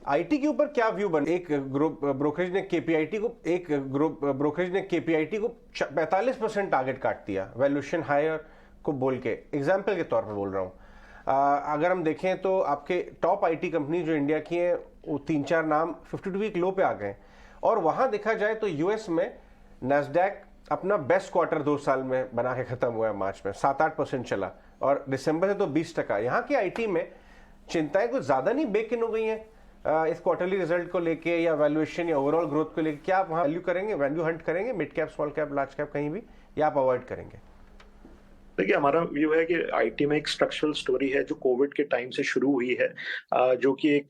IT के ऊपर क्या व्यू बन, एक ग्रुप ब्रोकरेज ने केपीआईटी को 45% टारगेट काट दिया वैल्यूएशन हायर को बोल के, एग्जाम्पल के तौर पर बोल रहा हूं। अगर हम देखें तो आपके टॉप आईटी कंपनी जो इंडिया की हैं वो 3-4 नाम 52 वीक लो पे आ गए। और वहां देखा जाए तो यूएस में नैस्डैक अपना बेस्ट क्वार्टर 2 साल में बना के खत्म हुआ है, मार्च में 7-8% चला और दिसंबर से तो 20%। यहाँ की आईटी में चिंताएं कुछ ज्यादा नहीं बेक इन हो गई हैं इस क्वार्टरली रिजल्ट को लेके या वैल्यूएशन या ओवरऑल ग्रोथ को लेके? क्या आप वहां वैल्यू हंट करेंगे mid cap, small cap, large cap कहीं भी, या आप अवॉइड करेंगे? देखिए, हमारा व्यू है कि आईटी में एक स्ट्रक्चरल स्टोरी है जो कोविड के टाइम से शुरू हुई है, जो कि एक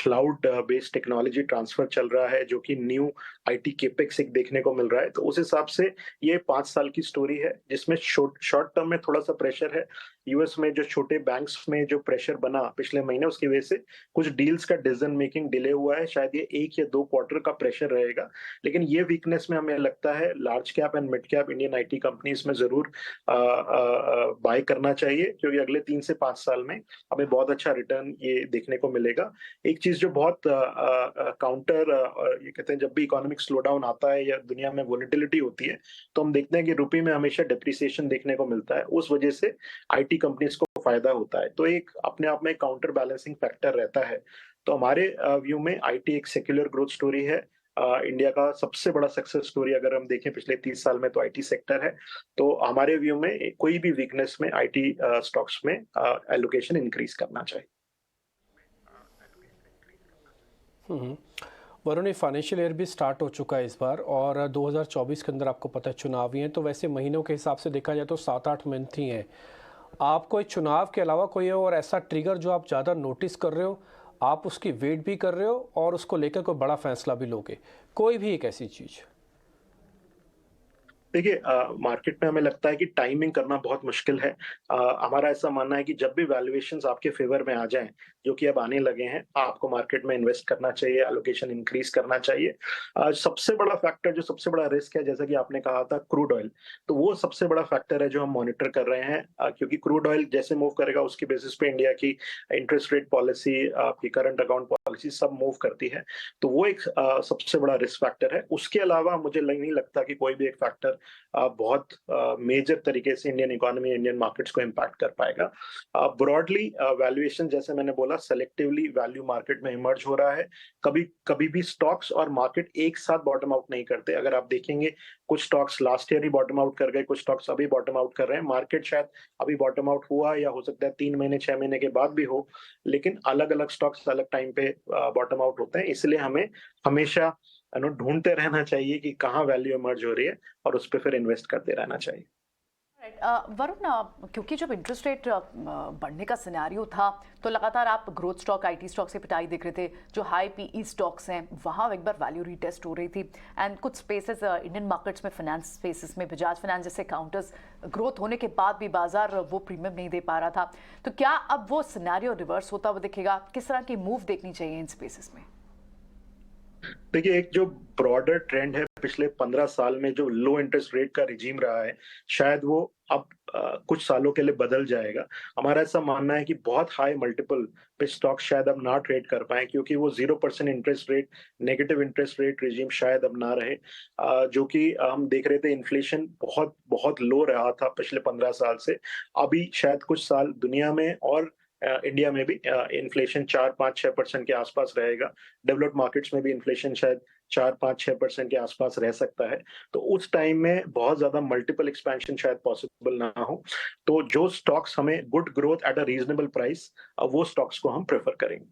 क्लाउड बेस्ड टेक्नोलॉजी ट्रांसफर चल रहा है, जो कि न्यू आईटी केपेक्स एक देखने को मिल रहा है। तो उस हिसाब से ये 5 साल की स्टोरी है जिसमें शॉर्ट टर्म में थोड़ा सा प्रेशर है। यूएस में जो छोटे बैंक्स में जो प्रेशर बना पिछले महीने, उसकी वजह से कुछ डील्स का डिसीजन मेकिंग डिले हुआ है। शायद ये 1 या 2 क्वार्टर का प्रेशर रहेगा, लेकिन ये वीकनेस में हमें लगता है large cap and mid cap Indian IT companies में जरूर बाय करना चाहिए, क्योंकि अगले 3 से 5 साल में हमें बहुत अच्छा रिटर्न ये देखने को मिलेगा। एक चीज जो बहुत काउंटर ये कहते हैं, जब भी इकोनॉमिक स्लो डाउन आता है या दुनिया में वोलेटिलिटी होती है, तो हम देखते हैं कि रुपये में हमेशा डेप्रिसिएशन देखने को मिलता है। उस वजह से आईटी कंपनीज को फायदा होता है, तो एक अपने आप में काउंटर बैलेंसिंग फैक्टर रहता है। तो हमारे व्यू में आईटी एक सेक्युलर ग्रोथ स्टोरी है। इंडिया का सबसे बड़ा सक्सेस स्टोरी अगर हम देखें पिछले 30 साल में, तो आईटी सेक्टर है। तो हमारे व्यू में कोई भी वीकनेस में आईटी स्टॉक्स में एलोकेशन इंक्रीज करना चाहिए। वरुण, ये फाइनेंशियल ईयर भी स्टार्ट हो चुका है इस बार, और 2024 के अंदर आपको पता है चुनाव ही हैं, तो वैसे महीनों के हिसाब से देखा जाए तो 7-8 मंथ ही हैं। आपको चुनाव के अलावा कोई और ऐसा ट्रिगर जो आप ज़्यादा नोटिस कर रहे हो, आप उसकी वेट भी कर रहे हो और उसको लेकर कोई बड़ा फैसला भी लोगे, कोई भी एक ऐसी चीज़? देखिए, मार्केट में हमें लगता है कि टाइमिंग करना बहुत मुश्किल है। हमारा ऐसा मानना है कि जब भी वैल्यूएशंस आपके फेवर में आ जाएं, जो कि अब आने लगे हैं, आपको मार्केट में इन्वेस्ट करना चाहिए, एलोकेशन इंक्रीज करना चाहिए। सबसे बड़ा फैक्टर, जो सबसे बड़ा रिस्क है, जैसा कि आपने कहा था, क्रूड ऑयल, तो वो सबसे बड़ा फैक्टर है जो हम मॉनिटर कर रहे हैं, क्योंकि क्रूड ऑयल जैसे मूव करेगा उसकी बेसिस पे इंडिया की इंटरेस्ट रेट पॉलिसी, आपकी करंट अकाउंट पॉलिसी सब मूव करती है। तो वो एक सबसे बड़ा रिस्क फैक्टर है। उसके अलावा मुझे नहीं लगता कि कोई भी एक फैक्टर बहुत मेजर तरीके से इंडियन इकोनॉमी, इंडियन मार्केट्स को इम्पैक्ट कर पाएगा। ब्रॉडली वैल्यूएशन, जैसे मैंने बोला, सेलेक्टिवली वैल्यू मार्केट में इमर्ज हो रहा है। कभी कभी भी स्टॉक्स और मार्केट एक साथ बॉटम आउट नहीं करते। अगर आप देखेंगे, कुछ स्टॉक्स लास्ट ईयर ही बॉटम आउट कर गए, कुछ स्टॉक्स अभी बॉटम आउट कर रहे हैं। मार्केट शायद अभी बॉटम आउट हुआ, या हो सकता है 3 महीने 6 महीने के बाद भी हो, लेकिन अलग अलग स्टॉक्स अलग टाइम पे बॉटम आउट होते हैं। इसलिए हमें हमेशा ढूंढते रहना चाहिए कि कहाँ वैल्यू इमर्ज हो रही है, और उस पर फिर इन्वेस्ट करते रहना चाहिए। वरुण, क्योंकि जब इंटरेस्ट रेट बढ़ने का सिनेरियो था तो लगातार आप ग्रोथ स्टॉक, आईटी स्टॉक से पिटाई देख रहे थे। जो हाई पीई स्टॉक्स हैं वहाँ एक बार वैल्यू रीटेस्ट हो रही थी, एंड कुछ स्पेसेस इंडियन मार्केट्स में, फाइनेंस स्पेसेस में, बजाज फाइनेंस जैसे काउंटर्स ग्रोथ होने के बाद भी बाजार वो प्रीमियम नहीं दे पा रहा था। तो क्या अब वो सिनेरियो रिवर्स होता हुआ दिखेगा? किस तरह की मूव देखनी चाहिए इन स्पेसेस में? देखिए, एक जो ब्रॉडर ट्रेंड है पिछले 15 साल में, जो लो इंटरेस्ट रेट का रिजीम रहा है, शायद वो अब कुछ सालों के लिए बदल जाएगा। हमारा ऐसा मानना है कि बहुत हाई मल्टीपल पे स्टॉक शायद अब ना ट्रेड कर पाए, क्योंकि वो 0% interest rate, negative interest rate regime शायद अब ना रहे। जो कि हम देख रहे थे, इन्फ्लेशन बहुत बहुत लो रहा था पिछले 15 साल से। अभी शायद कुछ साल दुनिया में और इंडिया में भी इन्फ्लेशन 4-5-6% के आसपास रहेगा। डेवलप्ड मार्केट्स में भी इन्फ्लेशन शायद 4-5-6% के आसपास रह सकता है। तो उस टाइम में बहुत ज्यादा मल्टीपल एक्सपेंशन शायद पॉसिबल ना हो। तो जो स्टॉक्स हमें good growth at a reasonable price, वो स्टॉक्स को हम प्रेफर करेंगे।